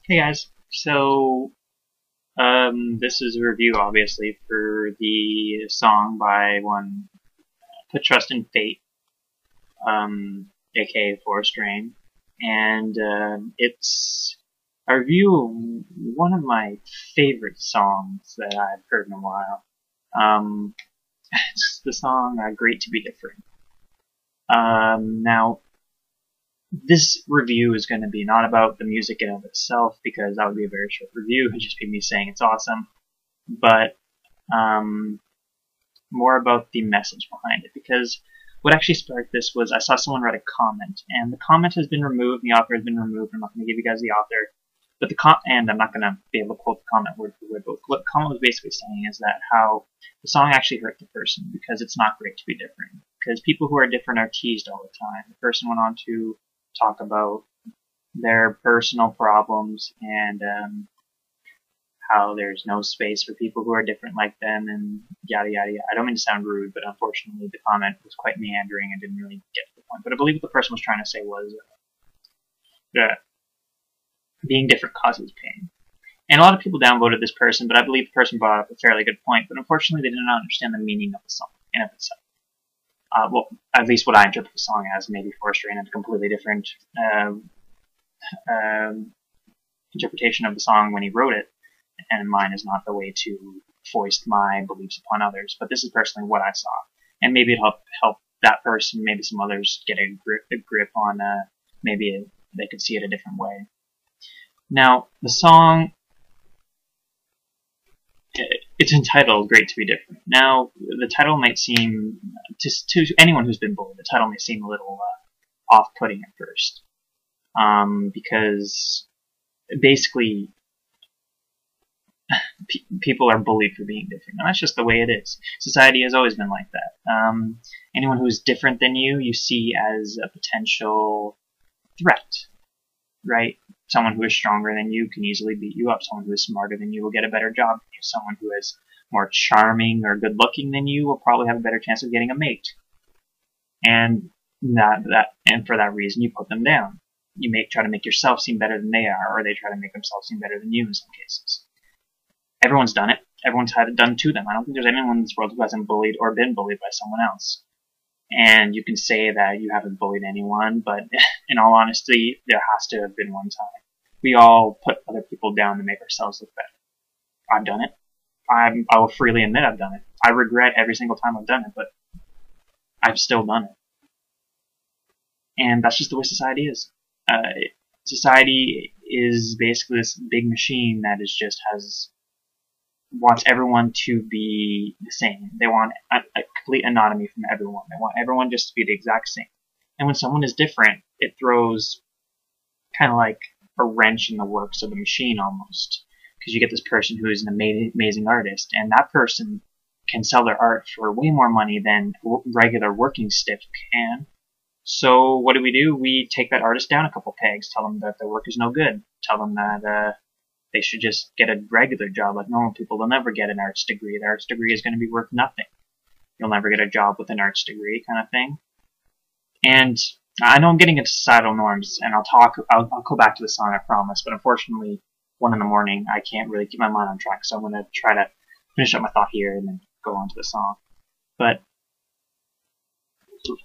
Hey guys, this is a review, obviously, for the song by one Put Trust in Fate, aka Forest Rain, and it's a review of one of my favorite songs that I've heard in a while. Um, it's the song "Great to Be Different." Now, this review is going to be not about the music in and of itself, because that would be a very short review. It'd just be me saying it's awesome. But more about the message behind it, because what actually sparked this was I saw someone write a comment, and the comment has been removed, the author has been removed. I'm not going to give you guys the author, but and I'm not going to be able to quote the comment word for word, but what the comment was basically saying is that how the song actually hurt the person because it's not great to be different, because people who are different are teased all the time. The person went on to talk about their personal problems and how there's no space for people who are different like them, and yada yada yada. I don't mean to sound rude, but unfortunately the comment was quite meandering and didn't really get to the point. But I believe what the person was trying to say was that being different causes pain. And a lot of people downvoted this person, but I believe the person brought up a fairly good point. But unfortunately, they did not understand the meaning of the song in of itself. Well, at least what I interpret the song as. Maybe Forest Rain had a completely different interpretation of the song when he wrote it, and mine is not the way to foist my beliefs upon others. But this is personally what I saw, and maybe it help that person, maybe some others get a grip on maybe they could see it a different way. Now, the song, it's entitled "Great to Be Different." Now, the title might seem, to anyone who's been bullied, the title may seem a little off-putting at first, because basically people are bullied for being different, and that's just the way it is. Society has always been like that. Anyone who is different than you see as a potential threat, right? Someone who is stronger than you can easily beat you up. Someone who is smarter than you will get a better job than you. Someone who is more charming or good looking than you will probably have a better chance of getting a mate. And for that reason you put them down. You try to make yourself seem better than they are, or they try to make themselves seem better than you in some cases. Everyone's done it. Everyone's had it done to them. I don't think there's anyone in this world who hasn't bullied or been bullied by someone else. And you can say that you haven't bullied anyone, but in all honesty, there has to have been one time. We all put other people down to make ourselves look better. I've done it. I will freely admit I've done it. I regret every single time I've done it, but I've still done it. And that's just the way society is. Society is basically this big machine that wants everyone to be the same. They want a complete anonymity from everyone. They want everyone just to be the exact same. And when someone is different, it throws kind of like a wrench in the works of the machine almost. Because you get this person who is an amazing artist, and that person can sell their art for way more money than regular working stiff can. So what do? We take that artist down a couple pegs, tell them that their work is no good, tell them that they should just get a regular job like normal people. They'll never get an arts degree. The arts degree is going to be worth nothing. You'll never get a job with an arts degree, kind of thing. And I know I'm getting into societal norms, and I'll go back to the song, I promise, but unfortunately, 1 in the morning, I can't really keep my mind on track, so I'm going to try to finish up my thought here and then go on to the song. But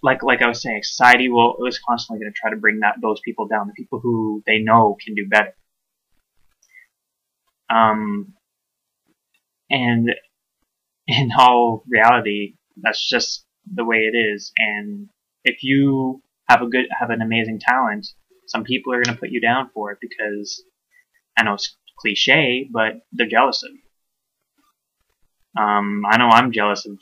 like I was saying, society is constantly going to try to bring those people down, the people who they know can do better. And in all reality, that's just the way it is. And if you have an amazing talent, some people are going to put you down for it because, I know it's cliche, but they're jealous of you. I know I'm jealous of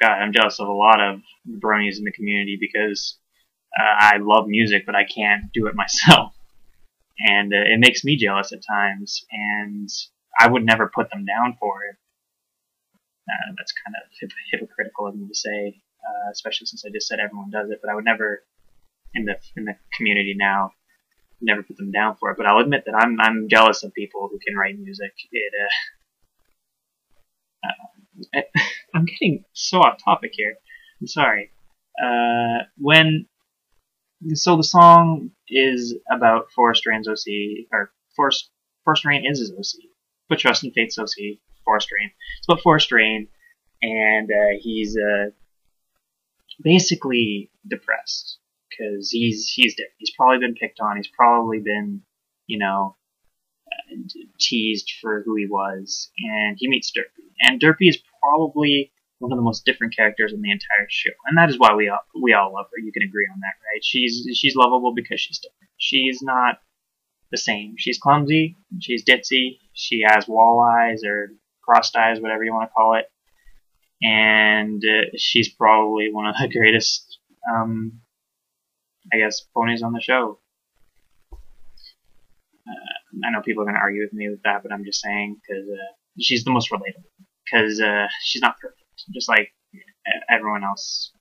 a lot of bronies in the community because I love music, but I can't do it myself. And it makes me jealous at times, and I would never put them down for it. That's kind of hypocritical of me to say, especially since I just said everyone does it, but I would never, in the community now, never put them down for it. But I'll admit that I'm jealous of people who can write music. I'm getting so off topic here. I'm sorry. When So the song is about Forest Rain's OC, or Forest Rain is his OC. Put trust in fate's OC, Forest Rain. It's about Forest Rain, and he's basically depressed because he's different. He's probably been picked on. He's probably been, you know, teased for who he was, and he meets Derpy. And Derpy is probably one of the most different characters in the entire show, and that is why we all love her. You can agree on that, right? She's lovable because she's different. She's not the same. She's clumsy. She's ditzy. She has wall eyes or crossed eyes, whatever you want to call it. And she's probably one of the greatest, I guess, ponies on the show. I know people are going to argue with me with that, but I'm just saying because she's the most relatable. Because she's not perfect, just like everyone else.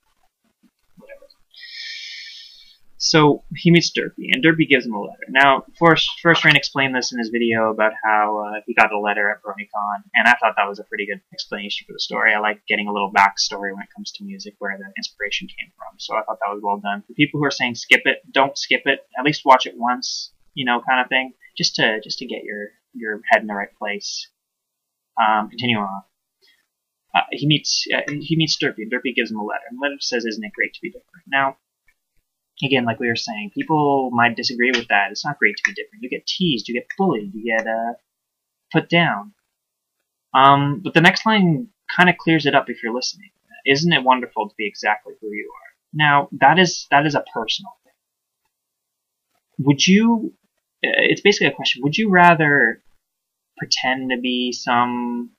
Whatever. So he meets Derpy, and Derpy gives him a letter. Now, Forest Rain explained this in his video about how he got a letter at BronyCon, and I thought that was a pretty good explanation for the story. I like getting a little backstory when it comes to music, where the inspiration came from. So I thought that was well done. For people who are saying skip it, don't skip it. At least watch it once, you know, kind of thing, just to get your head in the right place. Continuing on. He meets Derpy, and Derpy gives him a letter. And the letter says, "Isn't it great to be different?" Now, again, like we were saying, people might disagree with that. It's not great to be different. You get teased, you get bullied, you get put down. But the next line kind of clears it up if you're listening. Isn't it wonderful to be exactly who you are? Now, that is a personal thing. Would you? It's basically a question. Would you rather pretend to be some?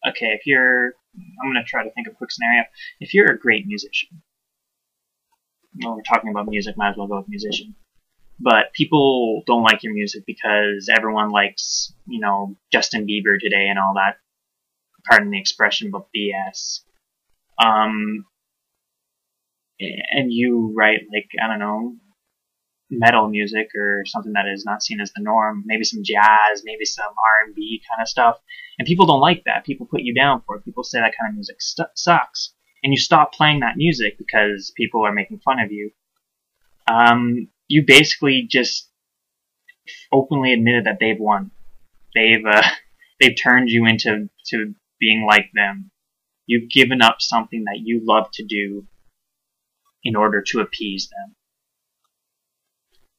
Okay, if you're, I'm going to try to think of a quick scenario. If you're a great musician, well, we're talking about music, might as well go with musician. But people don't like your music because everyone likes, you know, Justin Bieber today and all that. Pardon the expression, but BS. And you write, like, I don't know, metal music or something that is not seen as the norm, maybe some jazz, maybe some R&B kind of stuff, and people don't like that. People put you down for it. People say that kind of music sucks, and you stop playing that music because people are making fun of you. You basically just openly admitted that they've won. They've turned you into being like them. You've given up something that you love to do in order to appease them.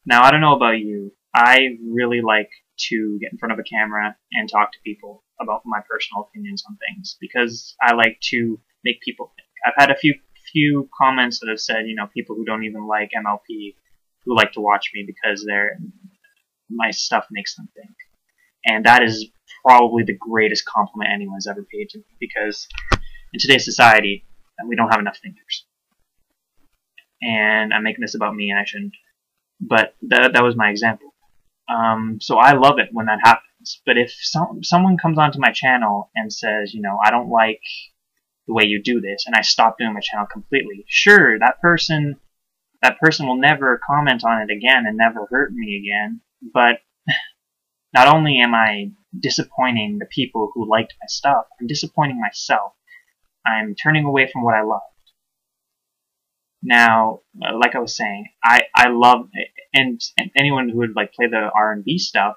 Now, I don't know about you. I really like to get in front of a camera and talk to people about my personal opinions on things because I like to make people think. I've had a few comments that have said, you know, people who don't even like MLP who like to watch me because my stuff makes them think. And that is probably the greatest compliment anyone's ever paid to me because in today's society, we don't have enough thinkers. And I'm making this about me and I shouldn't. But that was my example. So I love it when that happens. But if someone comes onto my channel and says, you know, I don't like the way you do this, and I stop doing my channel completely, sure, that person will never comment on it again and never hurt me again. But not only am I disappointing the people who liked my stuff, I'm disappointing myself. I'm turning away from what I love. Now, like I was saying, I love, and anyone who would like play the R&B stuff,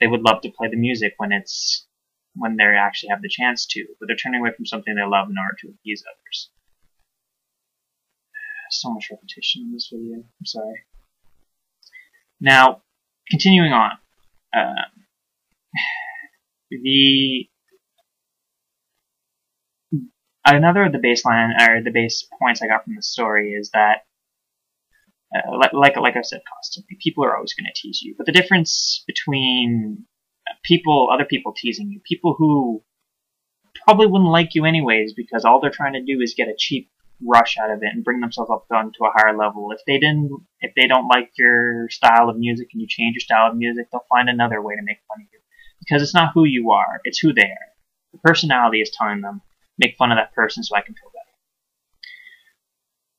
they would love to play the music when they actually have the chance to, but they're turning away from something they love in order to appease others. So much repetition in this video. I'm sorry. Now, continuing on, another of the baseline or the base points I got from the story is that, like I've said constantly, people are always going to tease you. But the difference between other people teasing you, people who probably wouldn't like you anyways because all they're trying to do is get a cheap rush out of it and bring themselves up onto a higher level. If they don't like your style of music and you change your style of music, they'll find another way to make fun of you because it's not who you are, it's who they are. The personality is telling them, make fun of that person so I can feel better.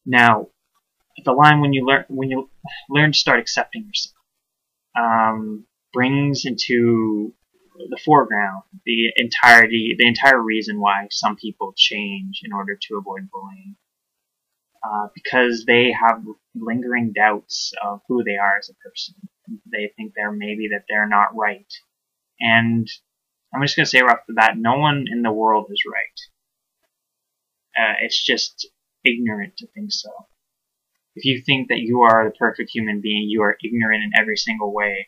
Now, the line when you learn to start accepting yourself brings into the foreground the entire reason why some people change in order to avoid bullying. Because they have lingering doubts of who they are as a person. They think that they're not right. And I'm just going to say right off the bat, no one in the world is right. It's just ignorant to think so. If you think that you are the perfect human being, you are ignorant in every single way.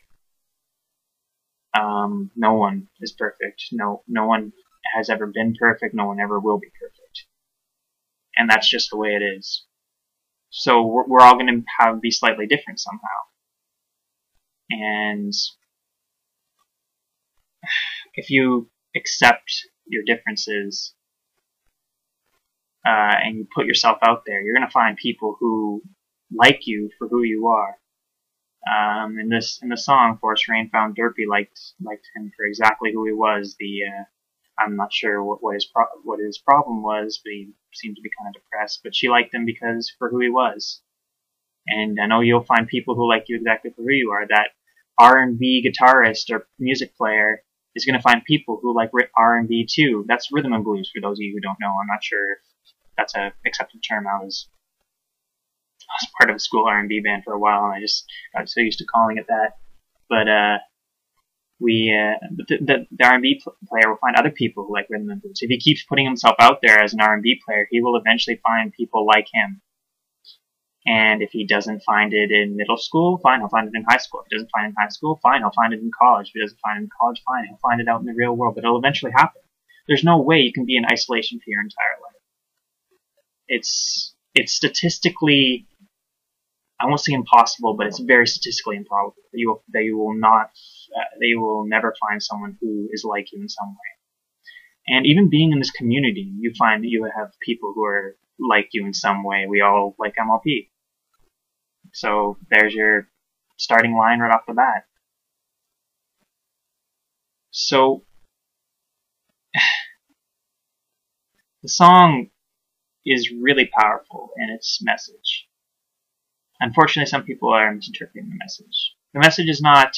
No one is perfect. No one has ever been perfect. No one ever will be perfect. And that's just the way it is. So we're all going to be slightly different somehow. And if you accept your differences and you put yourself out there, you're going to find people who like you for who you are. In the song, Forest Rain found Derpy liked him for exactly who he was. I'm not sure what his problem was, but he seemed to be kind of depressed. But she liked him because for who he was. And I know you'll find people who like you exactly for who you are. That R&B guitarist or music player is going to find people who like R&B too. That's rhythm and blues for those of you who don't know. I'm not sure if that's a accepted term. I was part of a school R&B band for a while, and I just got so used to calling it that. But the R&B player will find other people who like rhythm and blues. If he keeps putting himself out there as an R&B player, he will eventually find people like him. And if he doesn't find it in middle school, fine, he'll find it in high school. If he doesn't find it in high school, fine, he'll find it in college. If he doesn't find it in college, fine, he'll find it out in the real world. But it'll eventually happen. There's no way you can be in isolation for your entire life. It's statistically, I won't say impossible, but it's very statistically improbable that you will never find someone who is like you in some way. And even being in this community, you find that you have people who are like you in some way. We all like MLP. So there's your starting line right off the bat. So the song is really powerful in its message. Unfortunately, some people are misinterpreting the message. The message is not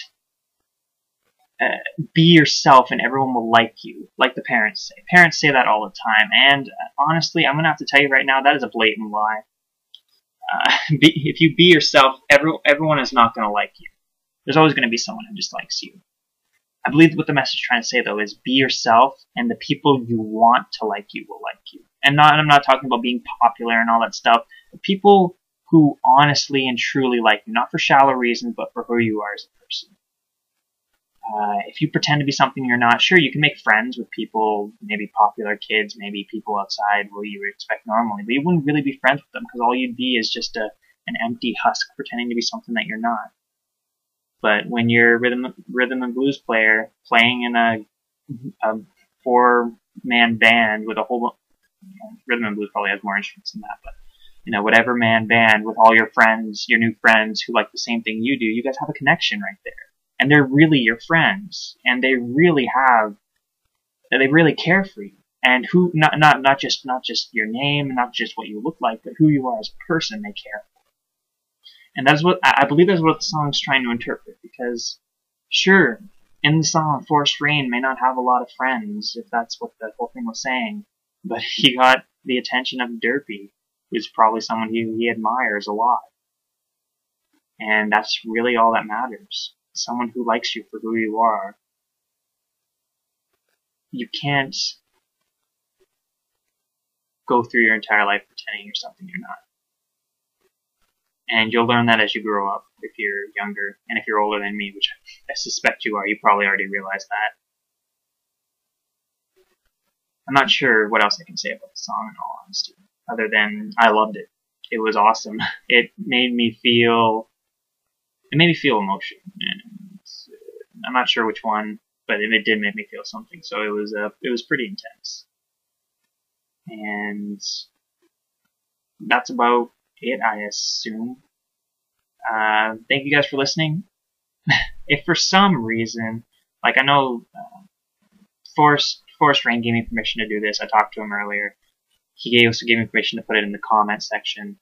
be yourself and everyone will like you, like the parents say. Parents say that all the time, and honestly, I'm going to have to tell you right now, that is a blatant lie. If you be yourself, everyone is not going to like you. There's always going to be someone who dislikes you. I believe what the message is trying to say, though, is be yourself, and the people you want to like you will like you. And I'm not talking about being popular and all that stuff. The people who honestly and truly like you, not for shallow reasons, but for who you are as a person. If you pretend to be something you're not, sure, you can make friends with people, maybe popular kids, maybe people outside who you would expect normally, but you wouldn't really be friends with them because all you'd be is just an empty husk pretending to be something that you're not. But when you're a rhythm and blues player playing in a four-man band with a whole, rhythm and blues probably has more instruments than that, but whatever man band with all your friends, your new friends who like the same thing you do, you guys have a connection right there. And they're really your friends, and they really care for you. And who, not just your name, not just what you look like, but who you are as a person, they care for. And that's what, I believe that's what the song's trying to interpret, because, sure, in the song, Forest Rain may not have a lot of friends, if that's what the whole thing was saying, but he got the attention of Derpy, who's probably someone he admires a lot. And that's really all that matters. Someone who likes you for who you are. You can't go through your entire life pretending you're something you're not. And you'll learn that as you grow up, if you're younger, and if you're older than me, which I suspect you are, you probably already realized that. I'm not sure what else I can say about the song in all honesty, other than I loved it. It was awesome. It made me feel emotion. And I'm not sure which one, but it did make me feel something. So it was pretty intense. And that's about it, I assume. Thank you guys for listening. If for some reason, like I know Forest Rain gave me permission to do this. I talked to him earlier. He also gave me permission to put it in the comment section.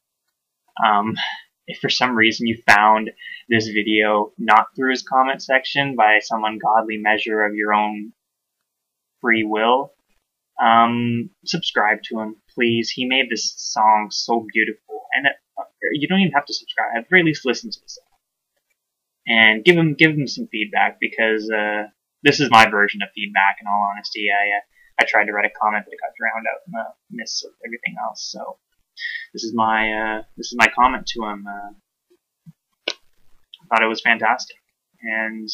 If for some reason you found this video not through his comment section by some ungodly measure of your own free will, subscribe to him, please. He made this song so beautiful, and you don't even have to subscribe. At the very least, listen to this and give them some feedback, because this is my version of feedback. In all honesty, I tried to write a comment, but it got drowned out in the midst of everything else. So this is my comment to him. I thought it was fantastic, and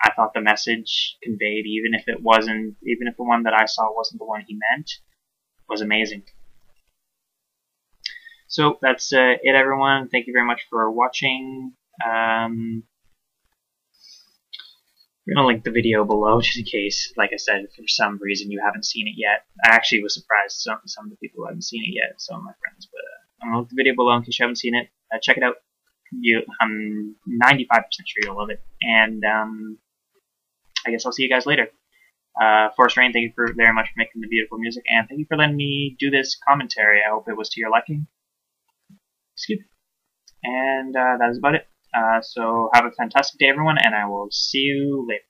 I thought the message conveyed, even if the one that I saw wasn't the one he meant, was amazing. So that's it, everyone. Thank you very much for watching. I'm gonna link the video below, just in case, like I said, for some reason you haven't seen it yet. I actually was surprised some of the people who haven't seen it yet, some of my friends, but I'm gonna link the video below in case you haven't seen it. Check it out. I'm 95% sure you'll love it, and I guess I'll see you guys later. Forest Rain, thank you very much for making the beautiful music, and thank you for letting me do this commentary. I hope it was to your liking. Excuse me. And that is about it. So have a fantastic day, everyone, and I will see you later.